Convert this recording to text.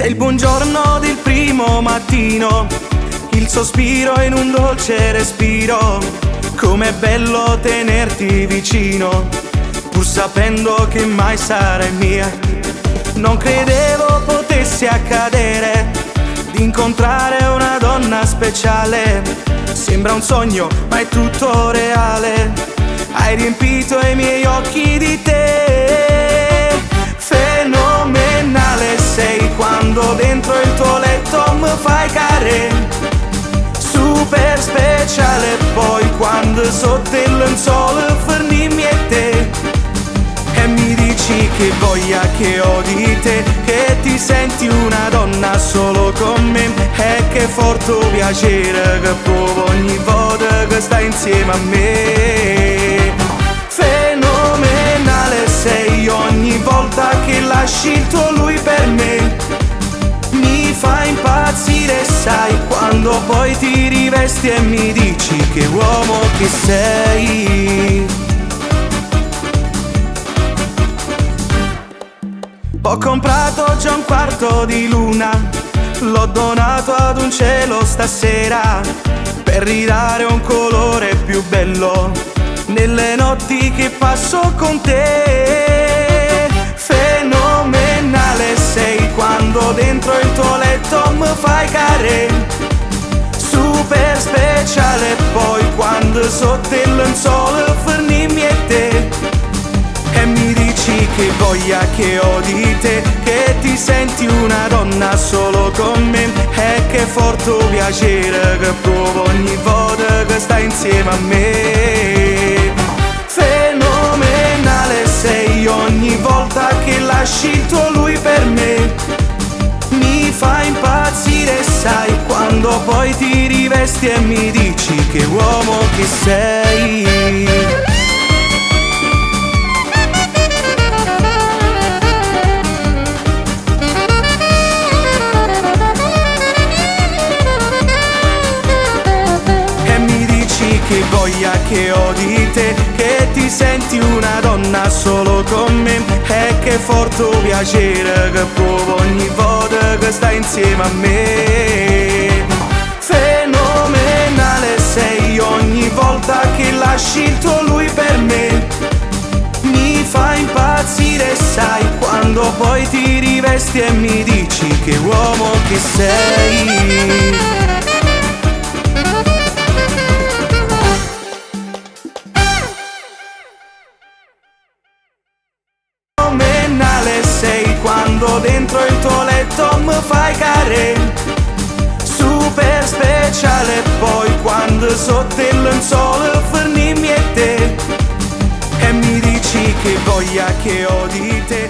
Sei il buongiorno del primo mattino, il sospiro in un dolce respiro. Com'è bello tenerti vicino, pur sapendo che mai sarai mia. Non credevo potesse accadere di incontrare una donna speciale. Sembra un sogno, ma è tutto reale. Hai riempito i miei occhi di te. Fenomenale sei quando dentro il tuo letto mi fai care. Super speciale poi quando sotto il lenzuolo fermimi e te. E mi dici che voglia che ho di te, che ti senti una donna solo con me. E che forte piacere che provo ogni volta che stai insieme a me. Fenomenale sei ogni volta che lasci il tuo lui per me. Mi fa impazzire sai quando poi ti rivesti e mi dici che uomo che sei. Ho comprato già un quarto di luna, l'ho donato ad un cielo stasera, per ridare un colore più bello nelle notti che passo con te. Fenomenale sei quando dentro il tuo letto mi fai care. Super speciale poi quando sotto il lenzuolo fermimi e te. E mi dici che voglia che ho di te, che ti senti una donna solo con me. E che forte piacere che provo ogni volta che stai insieme a me. Fenomenale sei ogni volta che lasci il tuo lui per me. Mi fa impazzire sai quando poi ti rivesti e mi dici che uomo che sei. Che voglia che ho di te, che ti senti una donna solo con me. E che forte piacere che provo ogni volta che stai insieme a me. Fenomenale sei ogni volta che lasci il tuo lui per me. Mi fa impazzire sai quando poi ti rivesti e mi dici che uomo che sei. Sei quando dentro il tuo letto mi fai care. Super speciale poi quando sotto il lenzuolo fermimi e te. E mi dici che voglia che ho di te,